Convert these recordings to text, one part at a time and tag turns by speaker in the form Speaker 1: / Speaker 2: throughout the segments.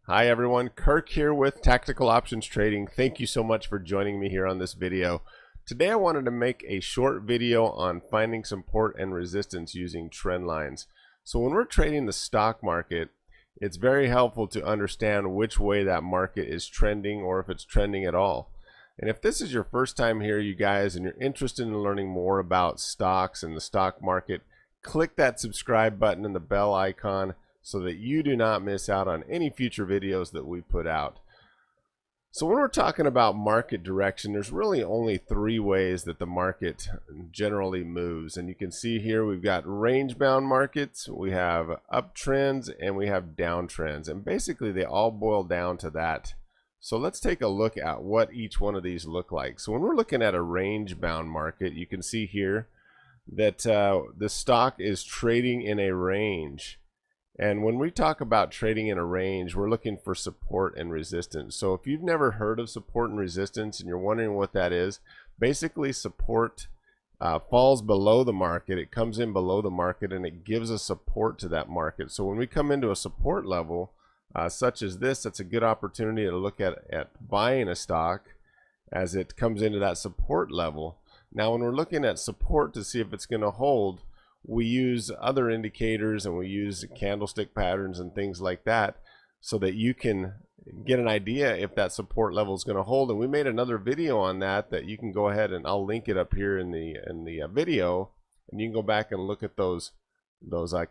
Speaker 1: Hi everyone, Kirk here with Tactical Options Trading. Thank you so much for joining me here on this video. Today I wanted to make a short video on finding support and resistance using trend lines. So when we're trading the stock market, it's very helpful to understand which way that market is trending or if it's trending at all. And if this is your first time here, you guys, and you're interested in learning more about stocks and the stock market, click that subscribe button and the bell icon so that you do not miss out on any future videos that we put out. So when we're talking about market direction, there's really only three ways that the market generally moves. And you can see here we've got range-bound markets, we have uptrends, and we have downtrends. And basically they all boil down to that. So let's take a look at what each one of these look like. So when we're looking at a range-bound market, you can see here that the stock is trading in a range. And when we talk about trading in a range, we're looking for support and resistance. So if you've never heard of support and resistance and you're wondering what that is, basically support falls below the market. It comes in below the market and it gives a support to that market. So when we come into a support level such as this, that's a good opportunity to look at buying a stock as it comes into that support level. Now when we're looking at support to see if it's going to hold, we use other indicators and we use candlestick patterns and things like that so that you can get an idea if that support level is going to hold. And we made another video on that you can go ahead and I'll link it up here in the video, and you can go back and look at those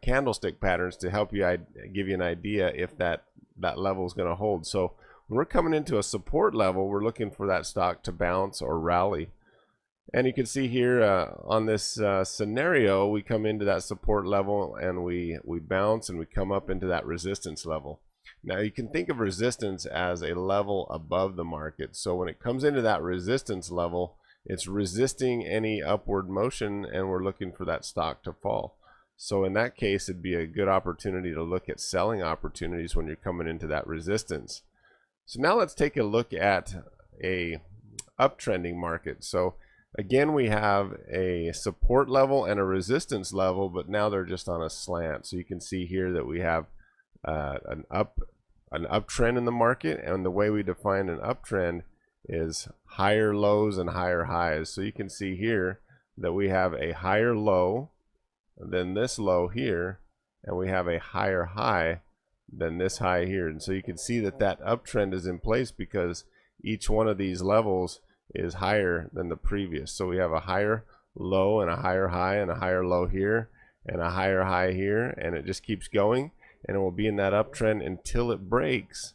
Speaker 1: candlestick patterns to help you give you an idea if that level is going to hold. So when we're coming into a support level, we're looking for that stock to bounce or rally. And you can see here on this scenario, we come into that support level and we bounce and we come up into that resistance level. Now you can think of resistance as a level above the market. So when it comes into that resistance level, it's resisting any upward motion and we're looking for that stock to fall. So in that case, it'd be a good opportunity to look at selling opportunities when you're coming into that resistance. So now let's take a look at a uptrending market. So again, we have a support level and a resistance level, but now they're just on a slant. So you can see here that we have an uptrend in the market, and the way we define an uptrend is higher lows and higher highs. So you can see here that we have a higher low than this low here, and we have a higher high than this high here. And so you can see that that uptrend is in place because each one of these levels is higher than the previous. So we have a higher low and a higher high and a higher low here and a higher high here, and it just keeps going, and it will be in that uptrend until it breaks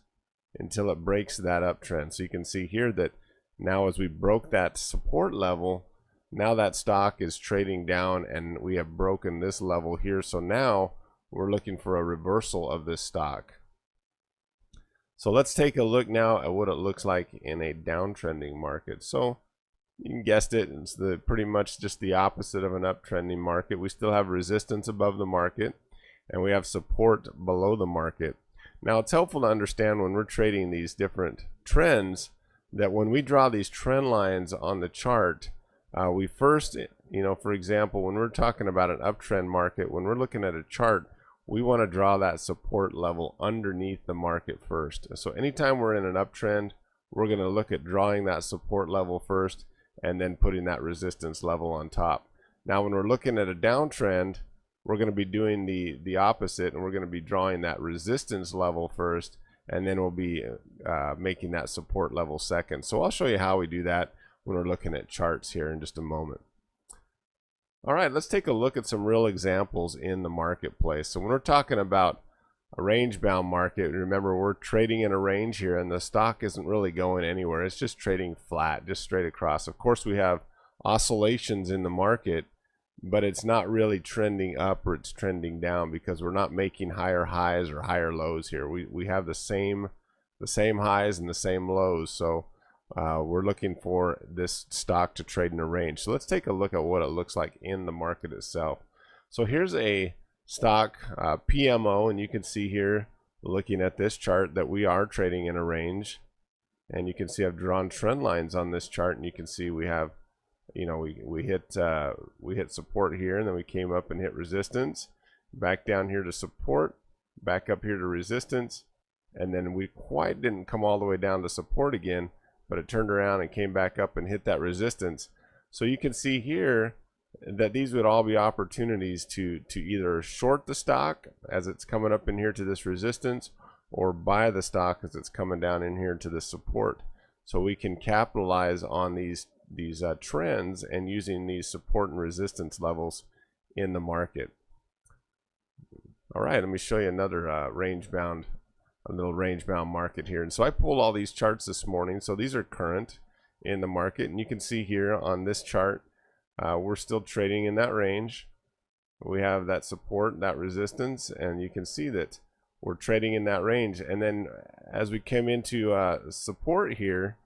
Speaker 1: that uptrend. So you can see here that now as we broke that support level, now that stock is trading down and we have broken this level here. So now we're looking for a reversal of this stock. So let's take a look now at what it looks like in a downtrending market. So you guessed it, it's pretty much just the opposite of an uptrending market. We still have resistance above the market and we have support below the market. Now it's helpful to understand when we're trading these different trends that when we draw these trend lines on the chart, we first, for example, when we're talking about an uptrend market, when we're looking at a chart, we want to draw that support level underneath the market first. So anytime we're in an uptrend, we're going to look at drawing that support level first and then putting that resistance level on top. Now when we're looking at a downtrend, we're going to be doing the opposite, and we're going to be drawing that resistance level first, and then we'll be making that support level second. So I'll show you how we do that when we're looking at charts here in just a moment. All right, let's take a look at some real examples in the marketplace. So when we're talking about a range-bound market, remember we're trading in a range here, and the stock isn't really going anywhere. It's just trading flat, just straight across. Of course, we have oscillations in the market, but it's not really trending up or it's trending down because we're not making higher highs or higher lows here. We have the same highs and the same lows. So we're looking for this stock to trade in a range. So let's take a look at what it looks like in the market itself. So here's a stock PMO, and you can see here looking at this chart that we are trading in a range, and you can see I've drawn trend lines on this chart, and you can see we have we hit support here, and then we came up and hit resistance, back down here to support, back up here to resistance, and then we quite didn't come all the way down to support again, but it turned around and came back up and hit that resistance. So you can see here that these would all be opportunities to either short the stock as it's coming up in here to this resistance, or buy the stock as it's coming down in here to the support. So we can capitalize on these trends and using these support and resistance levels in the market. All right, let me show you another a little range bound market here. And so I pulled all these charts this morning. So these are current in the market, and you can see here on this chart, we're still trading in that range. We have that support, that resistance, and you can see that we're trading in that range. And then as we came into support here,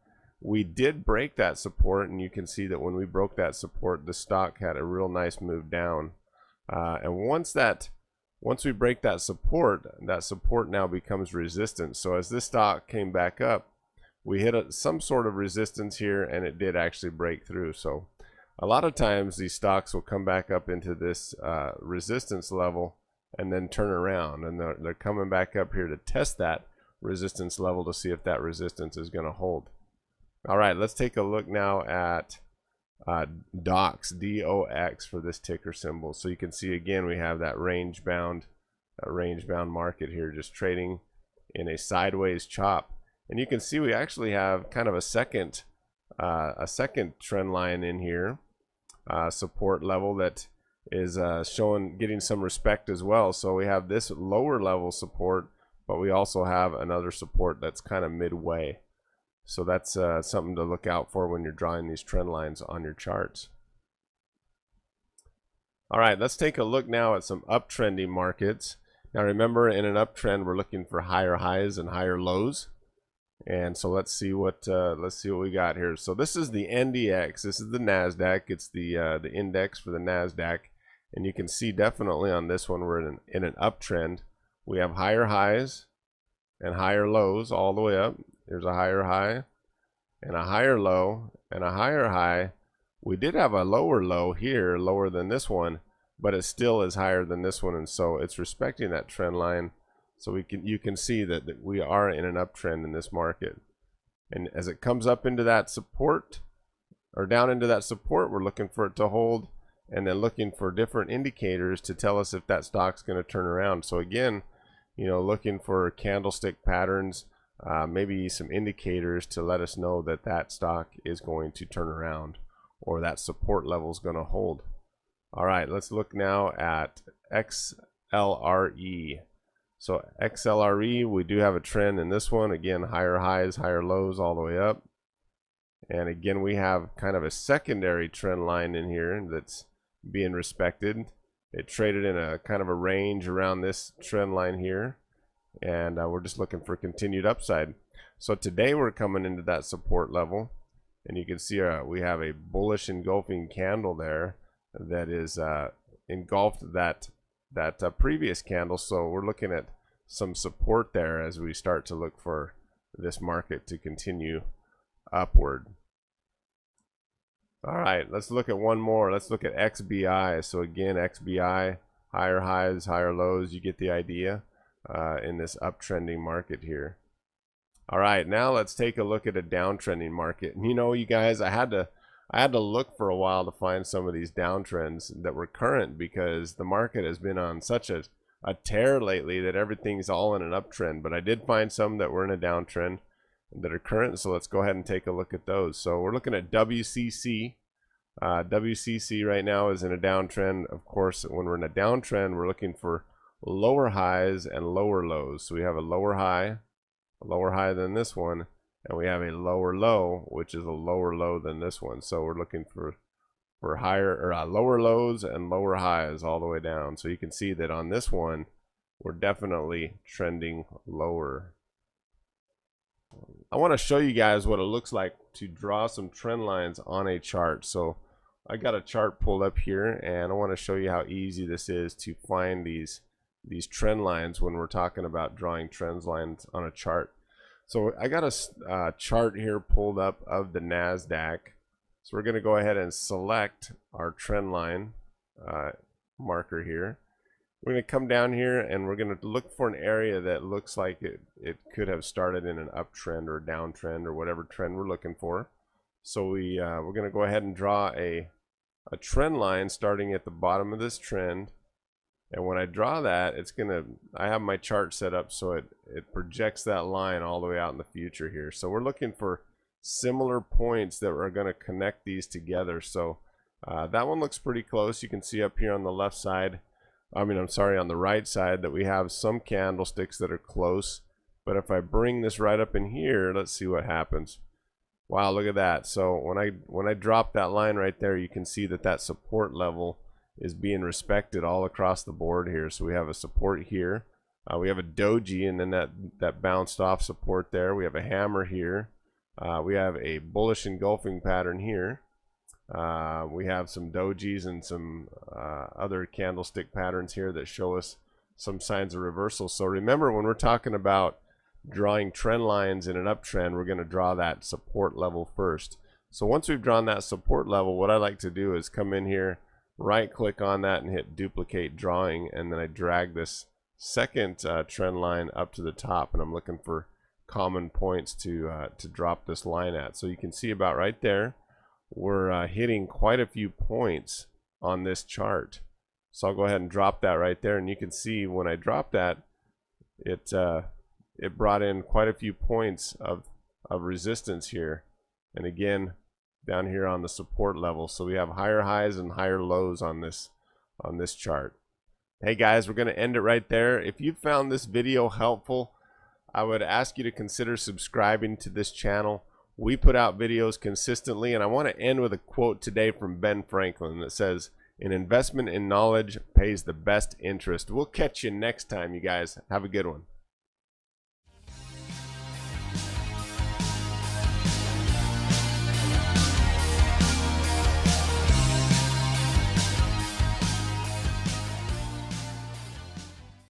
Speaker 1: we did break that support, and you can see that when we broke that support, the stock had a real nice move down. And once we break that support now becomes resistance. So as this stock came back up, we hit some sort of resistance here, and it did actually break through. So a lot of times these stocks will come back up into this resistance level and then turn around, and they're coming back up here to test that resistance level to see if that resistance is going to hold. All right, let's take a look now at DOX, D-O-X for this ticker symbol. So you can see again we have that range bound market here, just trading in a sideways chop. And you can see we actually have kind of a second trend line in here, support level that is getting some respect as well. So we have this lower level support, but we also have another support that's kind of midway. So that's something to look out for when you're drawing these trend lines on your charts. All right, let's take a look now at some uptrending markets. Now remember, in an uptrend, we're looking for higher highs and higher lows. And so let's see what we got here. So this is the NDX. This is the Nasdaq. It's the index for the Nasdaq, and you can see definitely on this one we're in an uptrend. We have higher highs and higher lows all the way up. There's a higher high and a higher low and a higher high. We did have a lower low here, lower than this one, but it still is higher than this one, and so it's respecting that trend line. So you can see that we are in an uptrend in this market. And as it comes up into that support, or down into that support, we're looking for it to hold, and then looking for different indicators to tell us if that stock's going to turn around. So again, you know, looking for candlestick patterns, maybe some indicators to let us know that that stock is going to turn around, or that support level is going to hold. All right, let's look now at XLRE. So XLRE, we do have a trend in this one. Again, higher highs, higher lows all the way up. And again, we have kind of a secondary trend line in here that's being respected. It traded in a kind of a range around this trend line here. And we're just looking for continued upside. So today we're coming into that support level. And you can see we have a bullish engulfing candle there that is engulfed that previous candle. So we're looking at some support there as we start to look for this market to continue upward. All right, let's look at one more. Let's look at XBI. So again, XBI, higher highs, higher lows. You get the idea in this uptrending market here. All right, now let's take a look at a downtrending market. And you know, you guys, I had to look for a while to find some of these downtrends that were current, because the market has been on such a tear lately that everything's all in an uptrend. But I did find some that were in a downtrend that are current, so let's go ahead and take a look at those. So we're looking at WCC. WCC right now is in a downtrend. Of course, when we're in a downtrend, we're looking for lower highs and lower lows. So we have a lower high than this one, and we have a lower low, which is a lower low than this one. So we're looking for higher or lower lows and lower highs all the way down. So you can see that on this one, we're definitely trending lower. I want to show you guys what it looks like to draw some trend lines on a chart. So I got a chart pulled up here, and I want to show you how easy this is to find these trend lines when we're talking about drawing trend lines on a chart. So I got a chart here pulled up of the Nasdaq. So we're going to go ahead and select our trend line marker here. We're going to come down here and we're going to look for an area that looks like it could have started in an uptrend or downtrend or whatever trend we're looking for. So we're going to go ahead and draw a trend line starting at the bottom of this trend. And when I draw that, I have my chart set up so it projects that line all the way out in the future here. So we're looking for similar points that are going to connect these together. So that one looks pretty close. You can see up here on the left side, on the right side, that we have some candlesticks that are close. But if I bring this right up in here, let's see what happens. Wow, look at that. So when I drop that line right there, you can see that support level is being respected all across the board here. So we have a support here. We have a doji, and then that bounced off support there. We have a hammer here. We have a bullish engulfing pattern here. We have some dojis and some other candlestick patterns here that show us some signs of reversal. So remember, when we're talking about drawing trend lines in an uptrend, we're going to draw that support level first. So once we've drawn that support level, what I like to do is come in here, right click on that and hit duplicate drawing, and then I drag this second trend line up to the top, and I'm looking for common points to drop this line at. So you can see about right there, we're hitting quite a few points on this chart. So I'll go ahead and drop that right there, and you can see when I drop that, it brought in quite a few points of resistance here, and again down here on the support level. So we have higher highs and higher lows on this chart. Hey guys, we're going to end it right there. If you found this video helpful, I would ask you to consider subscribing to this channel. We put out videos consistently, and I want to end with a quote today from Ben Franklin that says, "An investment in knowledge pays the best interest." We'll catch you next time, you guys. Have a good one.